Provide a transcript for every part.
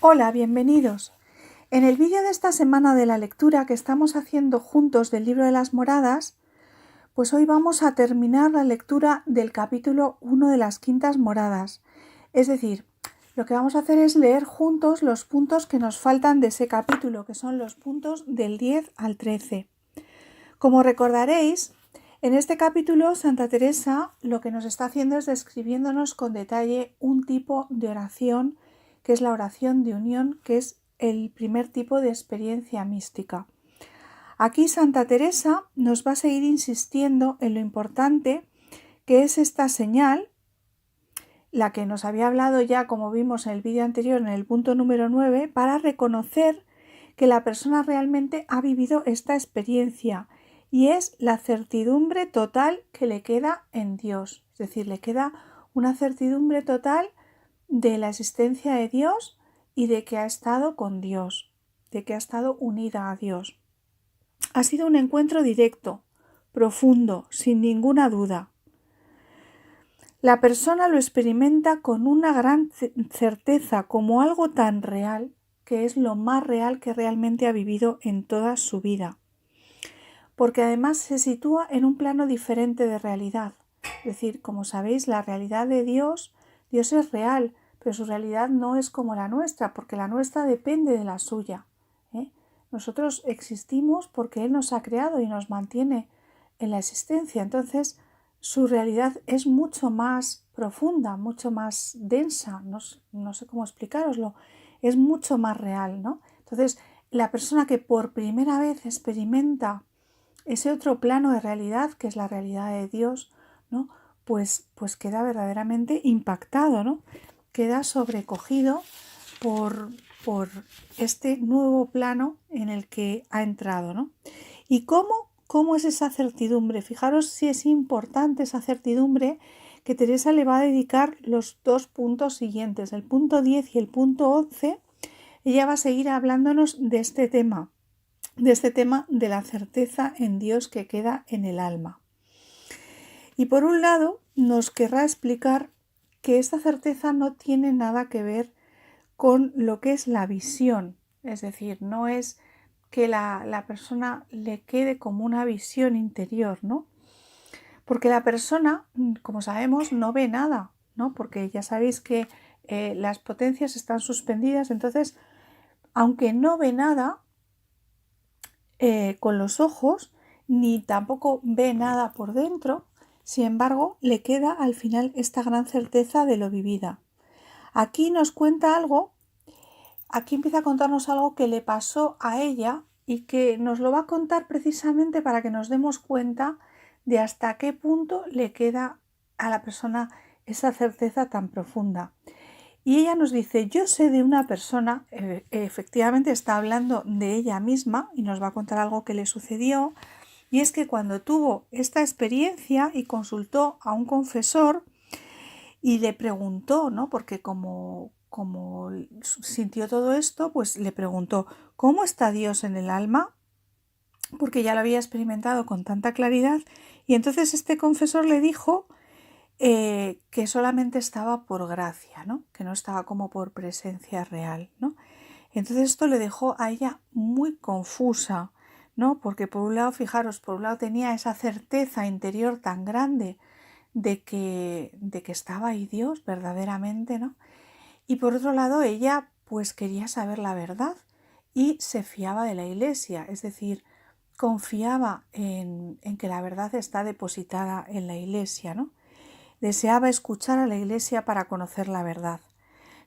Hola, bienvenidos. En el vídeo de esta semana de la lectura que estamos haciendo juntos del libro de las moradas, pues hoy vamos a terminar la lectura del capítulo 1 de las quintas moradas. Es decir, lo que vamos a hacer es leer juntos los puntos que nos faltan de ese capítulo, que son los puntos del 10 al 13. Como recordaréis, en este capítulo Santa Teresa lo que nos está haciendo es describiéndonos con detalle un tipo de oración, que es la oración de unión, que es el primer tipo de experiencia mística. Aquí Santa Teresa nos va a seguir insistiendo en lo importante que es esta señal, la que nos había hablado ya, como vimos en el vídeo anterior, en el punto número 9, para reconocer que la persona realmente ha vivido esta experiencia, y es la certidumbre total que le queda en Dios. Es decir, le queda una certidumbre total de la existencia de Dios y de que ha estado con Dios, de que ha estado unida a Dios. Ha sido un encuentro directo, profundo, sin ninguna duda. La persona lo experimenta con una gran certeza, como algo tan real, que es lo más real que realmente ha vivido en toda su vida. Porque además se sitúa en un plano diferente de realidad. Es decir, como sabéis, la realidad de Dios es real, pero su realidad no es como la nuestra, porque la nuestra depende de la suya. Nosotros existimos porque Él nos ha creado y nos mantiene en la existencia. Entonces, su realidad es mucho más profunda, mucho más densa, no sé cómo explicároslo, es mucho más real, ¿no? Entonces, la persona que por primera vez experimenta ese otro plano de realidad, que es la realidad de Dios, ¿no? Pues queda verdaderamente impactado, ¿no? Queda sobrecogido por este nuevo plano en el que ha entrado, ¿no? ¿Y cómo es esa certidumbre? Fijaros si es importante esa certidumbre, que Teresa le va a dedicar los dos puntos siguientes, el punto 10 y el punto 11. Ella va a seguir hablándonos de este tema de la certeza en Dios que queda en el alma. Y por un lado, nos querrá explicar que esta certeza no tiene nada que ver con lo que es la visión, es decir, no es que la persona le quede como una visión interior, ¿no? Porque la persona, como sabemos, no ve nada, ¿no? Porque ya sabéis que las potencias están suspendidas, entonces, aunque no ve nada con los ojos, ni tampoco ve nada por dentro, sin embargo, le queda al final esta gran certeza de lo vivida. Aquí nos cuenta algo. Aquí empieza a contarnos algo que le pasó a ella y que nos lo va a contar precisamente para que nos demos cuenta de hasta qué punto le queda a la persona esa certeza tan profunda. Y ella nos dice, yo sé de una persona, efectivamente está hablando de ella misma y nos va a contar algo que le sucedió, y es que cuando tuvo esta experiencia y consultó a un confesor y le preguntó, ¿no? Porque como sintió todo esto, pues le preguntó, ¿cómo está Dios en el alma? Porque ya lo había experimentado con tanta claridad. Y entonces este confesor le dijo que solamente estaba por gracia, ¿no? Que no estaba como por presencia real, ¿no? Entonces esto le dejó a ella muy confusa, ¿no? Porque por un lado, fijaros, por un lado tenía esa certeza interior tan grande de que estaba ahí Dios verdaderamente, ¿no? Y por otro lado, ella pues quería saber la verdad y se fiaba de la Iglesia, es decir, confiaba en que la verdad está depositada en la Iglesia, ¿no? Deseaba escuchar a la Iglesia para conocer la verdad.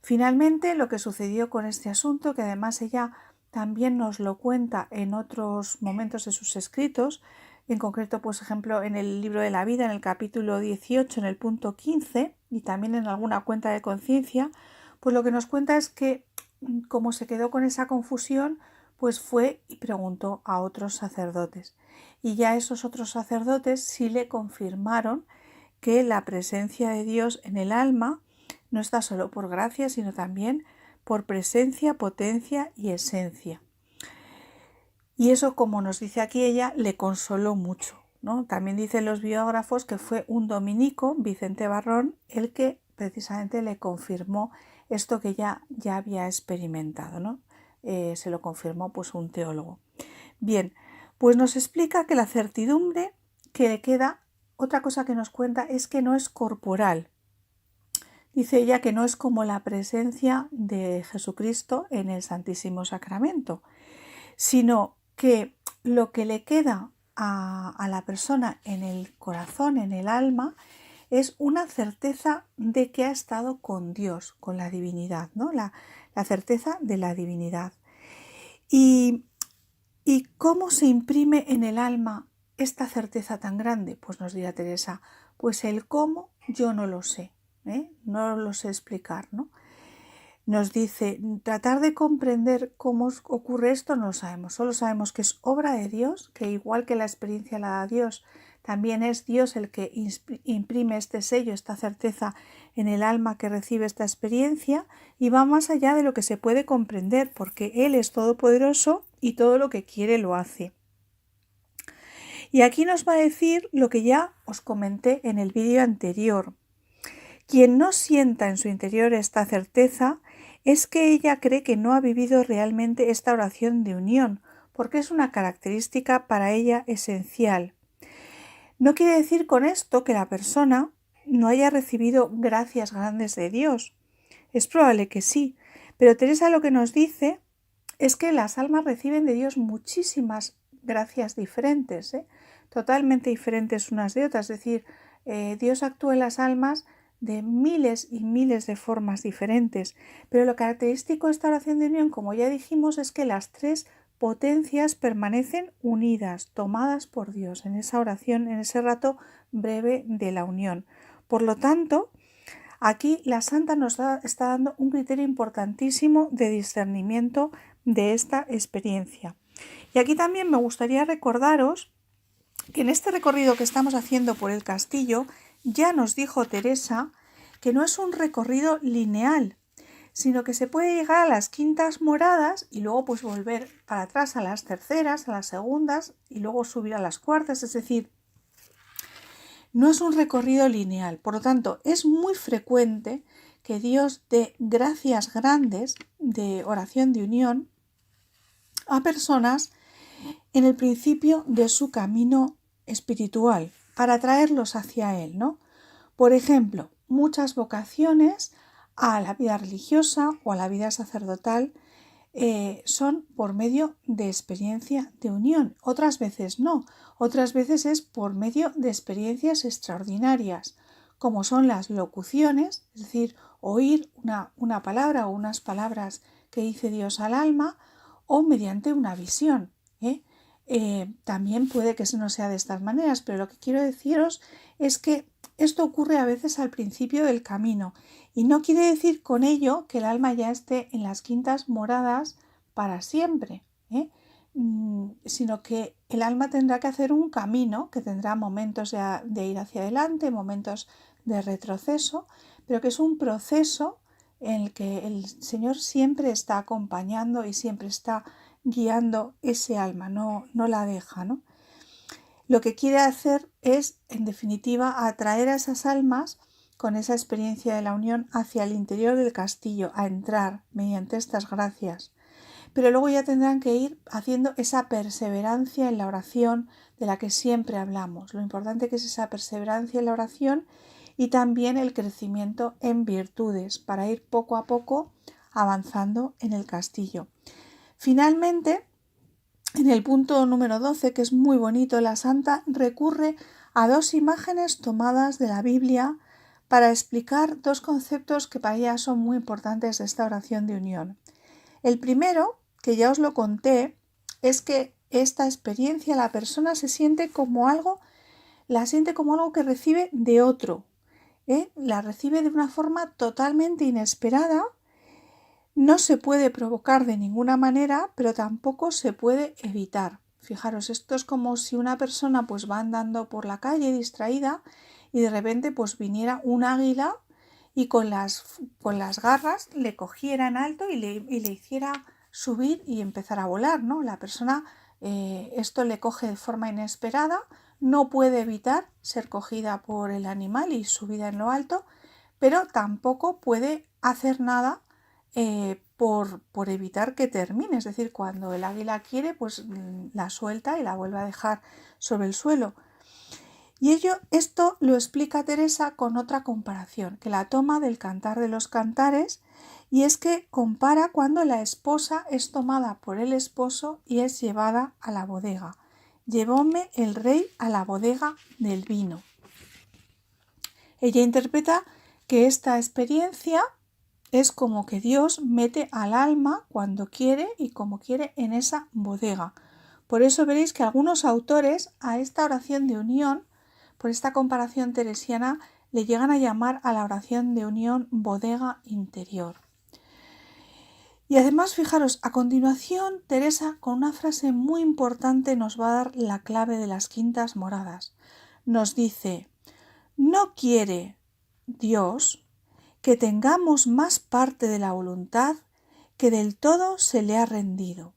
Finalmente, lo que sucedió con este asunto, que además ella también nos lo cuenta en otros momentos de sus escritos, en concreto, por ejemplo, en el libro de la vida, en el capítulo 18, en el punto 15, y también en alguna cuenta de conciencia, pues lo que nos cuenta es que, como se quedó con esa confusión, pues fue y preguntó a otros sacerdotes. Y ya esos otros sacerdotes sí le confirmaron que la presencia de Dios en el alma no está solo por gracia, sino también por presencia, potencia y esencia. Y eso, como nos dice aquí ella, le consoló mucho, ¿no? También dicen los biógrafos que fue un dominico, Vicente Barrón, el que precisamente le confirmó esto que ya había experimentado, ¿no? Se lo confirmó pues un teólogo. Bien, pues nos explica que la certidumbre que le queda, otra cosa que nos cuenta es que no es corporal. Dice ella que no es como la presencia de Jesucristo en el Santísimo Sacramento, sino que lo que le queda a la persona en el corazón, en el alma, es una certeza de que ha estado con Dios, con la divinidad, ¿no? La certeza de la divinidad. ¿Y cómo se imprime en el alma esta certeza tan grande? Pues nos dirá Teresa, pues el cómo yo no lo sé, no lo sé explicar, ¿no? Nos dice, tratar de comprender cómo ocurre esto no lo sabemos, solo sabemos que es obra de Dios, que igual que la experiencia la da Dios, también es Dios el que imprime este sello, esta certeza en el alma que recibe esta experiencia y va más allá de lo que se puede comprender, porque Él es todopoderoso y todo lo que quiere lo hace. Y aquí nos va a decir lo que ya os comenté en el vídeo anterior. Quien no sienta en su interior esta certeza es que ella cree que no ha vivido realmente esta oración de unión, porque es una característica para ella esencial. No quiere decir con esto que la persona no haya recibido gracias grandes de Dios. Es probable que sí, pero Teresa lo que nos dice es que las almas reciben de Dios muchísimas gracias diferentes, totalmente diferentes unas de otras. Es decir, Dios actúa en las almas de miles y miles de formas diferentes, pero lo característico de esta oración de unión, como ya dijimos, es que las tres potencias permanecen unidas, tomadas por Dios en esa oración, en ese rato breve de la unión. Por lo tanto, aquí la Santa nos está dando un criterio importantísimo de discernimiento de esta experiencia. Y aquí también me gustaría recordaros que en este recorrido que estamos haciendo por el castillo, ya nos dijo Teresa que no es un recorrido lineal, sino que se puede llegar a las quintas moradas y luego pues volver para atrás a las terceras, a las segundas y luego subir a las cuartas, es decir, no es un recorrido lineal. Por lo tanto, es muy frecuente que Dios dé gracias grandes de oración de unión a personas en el principio de su camino espiritual para traerlos hacia Él, ¿no? Por ejemplo, muchas vocaciones a la vida religiosa o a la vida sacerdotal son por medio de experiencia de unión. Otras veces no. Otras veces es por medio de experiencias extraordinarias, como son las locuciones, es decir, oír una palabra o unas palabras que dice Dios al alma, o mediante una visión. También puede que no sea de estas maneras, pero lo que quiero deciros es que esto ocurre a veces al principio del camino y no quiere decir con ello que el alma ya esté en las quintas moradas para siempre, sino que el alma tendrá que hacer un camino que tendrá momentos de ir hacia adelante, momentos de retroceso, pero que es un proceso en el que el Señor siempre está acompañando y siempre está guiando ese alma, no la deja, ¿no? Lo que quiere hacer es, en definitiva, atraer a esas almas con esa experiencia de la unión hacia el interior del castillo, a entrar mediante estas gracias. Pero luego ya tendrán que ir haciendo esa perseverancia en la oración de la que siempre hablamos. Lo importante que es esa perseverancia en la oración y también el crecimiento en virtudes para ir poco a poco avanzando en el castillo. Finalmente, en el punto número 12, que es muy bonito, la Santa recurre a dos imágenes tomadas de la Biblia para explicar dos conceptos que para ella son muy importantes de esta oración de unión. El primero, que ya os lo conté, es que esta experiencia la persona siente como algo que recibe de otro, la recibe de una forma totalmente inesperada. No se puede provocar de ninguna manera, pero tampoco se puede evitar. Fijaros, esto es como si una persona pues va andando por la calle distraída y de repente pues viniera un águila y con las garras le cogiera en alto y le hiciera subir y empezar a volar, ¿no? La persona esto le coge de forma inesperada, no puede evitar ser cogida por el animal y subida en lo alto, pero tampoco puede hacer nada por evitar que termine. Es decir, cuando el águila quiere, pues la suelta y la vuelve a dejar sobre el suelo. Y esto lo explica Teresa con otra comparación, que la toma del Cantar de los Cantares, y es que compara cuando la esposa es tomada por el esposo y es llevada a la bodega. Llevóme el rey a la bodega del vino. Ella interpreta que esta experiencia es como que Dios mete al alma cuando quiere y como quiere en esa bodega. Por eso veréis que algunos autores a esta oración de unión, por esta comparación teresiana, le llegan a llamar a la oración de unión bodega interior. Y además, fijaros, a continuación, Teresa, con una frase muy importante, nos va a dar la clave de las quintas moradas. Nos dice: no quiere Dios que tengamos más parte de la voluntad que del todo se le ha rendido.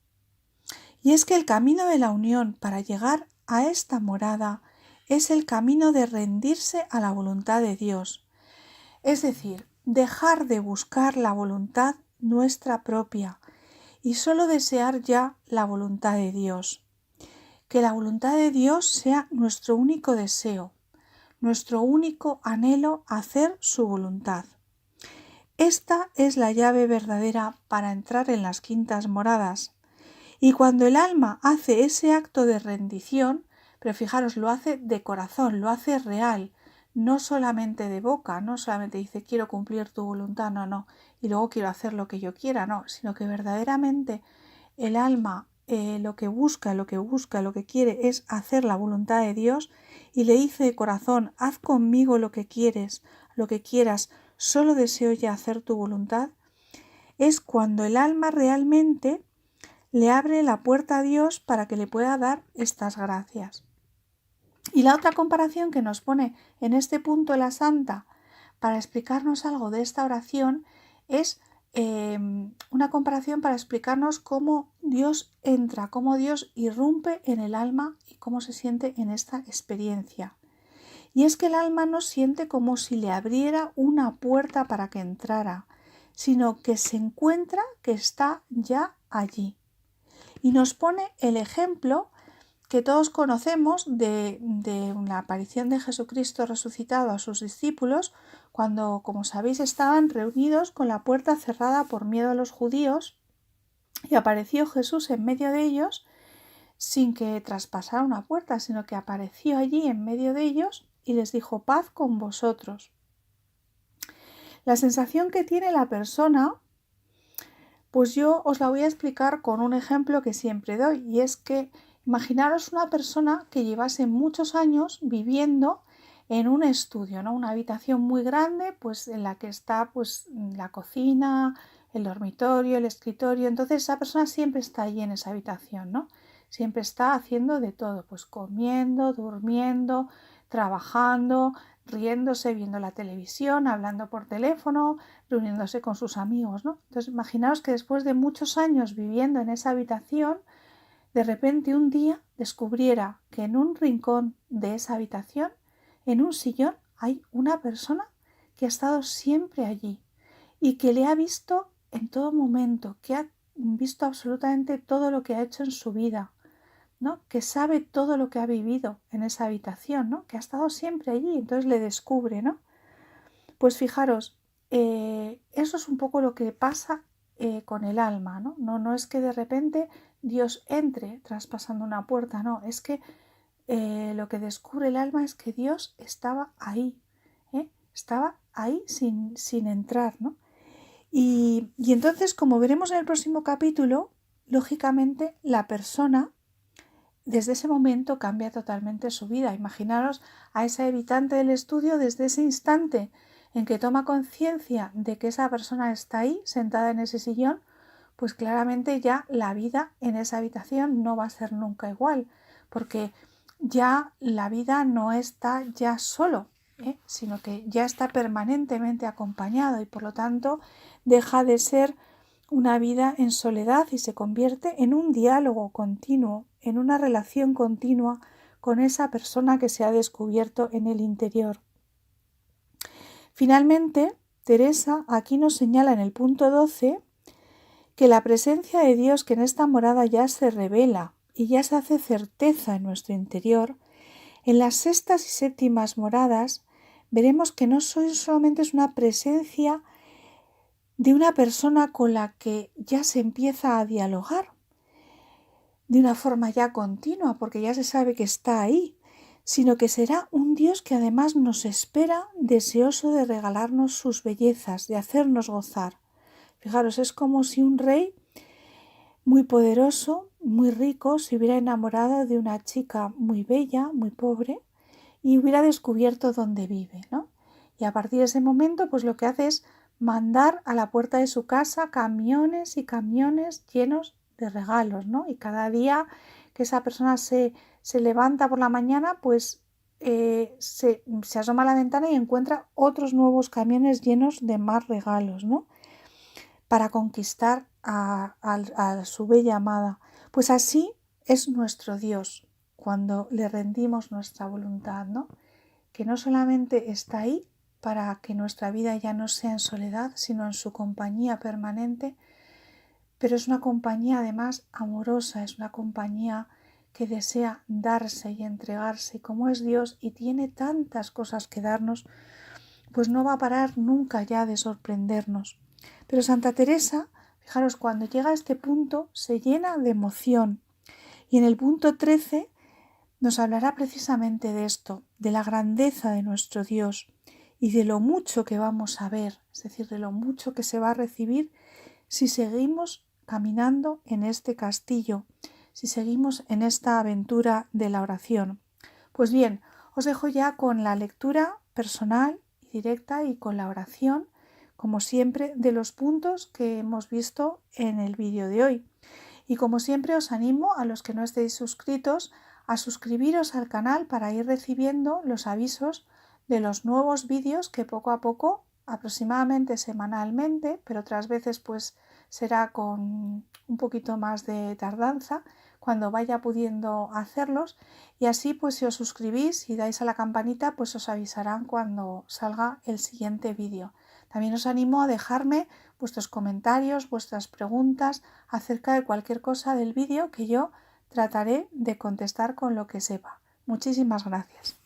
Y es que el camino de la unión para llegar a esta morada es el camino de rendirse a la voluntad de Dios, es decir, dejar de buscar la voluntad nuestra propia y solo desear ya la voluntad de Dios. Que la voluntad de Dios sea nuestro único deseo, nuestro único anhelo, hacer su voluntad. Esta es la llave verdadera para entrar en las quintas moradas. Y cuando el alma hace ese acto de rendición, pero fijaros, lo hace de corazón, lo hace real, no solamente de boca, no solamente dice quiero cumplir tu voluntad, no, y luego quiero hacer lo que yo quiera, no, sino que verdaderamente el alma lo que busca, lo que quiere es hacer la voluntad de Dios, y le dice de corazón, haz conmigo lo que quieres, lo que quieras, solo deseo ya hacer tu voluntad. Es cuando el alma realmente le abre la puerta a Dios para que le pueda dar estas gracias. Y la otra comparación que nos pone en este punto la Santa para explicarnos algo de esta oración es una comparación para explicarnos cómo Dios entra, cómo Dios irrumpe en el alma y cómo se siente en esta experiencia. Y es que el alma no siente como si le abriera una puerta para que entrara, sino que se encuentra que está ya allí. Y nos pone el ejemplo que todos conocemos de la aparición de Jesucristo resucitado a sus discípulos cuando, como sabéis, estaban reunidos con la puerta cerrada por miedo a los judíos, y apareció Jesús en medio de ellos sin que traspasara una puerta, sino que apareció allí en medio de ellos y les dijo: paz con vosotros. La sensación que tiene la persona, pues yo os la voy a explicar con un ejemplo que siempre doy, y es que imaginaros una persona que llevase muchos años viviendo en un estudio, ¿no? Una habitación muy grande, pues en la que está pues la cocina, el dormitorio, el escritorio. Entonces esa persona siempre está allí en esa habitación, ¿no? Siempre está haciendo de todo, pues comiendo, durmiendo, trabajando, riéndose, viendo la televisión, hablando por teléfono, reuniéndose con sus amigos, ¿no? Entonces imaginaos que después de muchos años viviendo en esa habitación, de repente un día descubriera que en un rincón de esa habitación, en un sillón, hay una persona que ha estado siempre allí y que le ha visto en todo momento, que ha visto absolutamente todo lo que ha hecho en su vida, ¿no? Que sabe todo lo que ha vivido en esa habitación, ¿no? Que ha estado siempre allí, entonces le descubre, ¿no? Pues fijaros, eso es un poco lo que pasa con el alma, ¿no? No es que de repente Dios entre traspasando una puerta, no, es que lo que descubre el alma es que Dios estaba ahí, estaba ahí sin entrar, ¿no? Y entonces, como veremos en el próximo capítulo, lógicamente la persona desde ese momento cambia totalmente su vida. Imaginaros a ese habitante del estudio desde ese instante en que toma conciencia de que esa persona está ahí, sentada en ese sillón, pues claramente ya la vida en esa habitación no va a ser nunca igual, porque ya la vida no está ya solo, sino que ya está permanentemente acompañado, y por lo tanto deja de ser una vida en soledad y se convierte en un diálogo continuo, en una relación continua con esa persona que se ha descubierto en el interior. Finalmente, Teresa aquí nos señala en el punto 12 que la presencia de Dios que en esta morada ya se revela y ya se hace certeza en nuestro interior, en las sextas y séptimas moradas veremos que no solamente es una presencia de una persona con la que ya se empieza a dialogar de una forma ya continua, porque ya se sabe que está ahí, sino que será un Dios que además nos espera deseoso de regalarnos sus bellezas, de hacernos gozar. Fijaros, es como si un rey muy poderoso, muy rico, se hubiera enamorado de una chica muy bella, muy pobre, y hubiera descubierto dónde vive, ¿no? Y a partir de ese momento, pues lo que hace es mandar a la puerta de su casa camiones y camiones llenos de regalos, ¿no? Y cada día que esa persona se levanta por la mañana, pues se asoma a la ventana y encuentra otros nuevos camiones llenos de más regalos, ¿no? Para conquistar a su bella amada. Pues así es nuestro Dios cuando le rendimos nuestra voluntad, ¿no? Que no solamente está ahí para que nuestra vida ya no sea en soledad, sino en su compañía permanente, pero es una compañía además amorosa, es una compañía que desea darse y entregarse, y como es Dios y tiene tantas cosas que darnos, pues no va a parar nunca ya de sorprendernos. Pero Santa Teresa, fijaros, cuando llega a este punto se llena de emoción, y en el punto 13 nos hablará precisamente de esto, de la grandeza de nuestro Dios y de lo mucho que vamos a ver, es decir, de lo mucho que se va a recibir si seguimos caminando en este castillo, si seguimos en esta aventura de la oración. Pues bien, os dejo ya con la lectura personal y directa y con la oración, como siempre, de los puntos que hemos visto en el vídeo de hoy. Y como siempre os animo a los que no estéis suscritos a suscribiros al canal para ir recibiendo los avisos de los nuevos vídeos que poco a poco, aproximadamente semanalmente, pero otras veces pues será con un poquito más de tardanza, cuando vaya pudiendo hacerlos, y así pues si os suscribís y dais a la campanita pues os avisarán cuando salga el siguiente vídeo. También os animo a dejarme vuestros comentarios, vuestras preguntas acerca de cualquier cosa del vídeo que yo trataré de contestar con lo que sepa. Muchísimas gracias.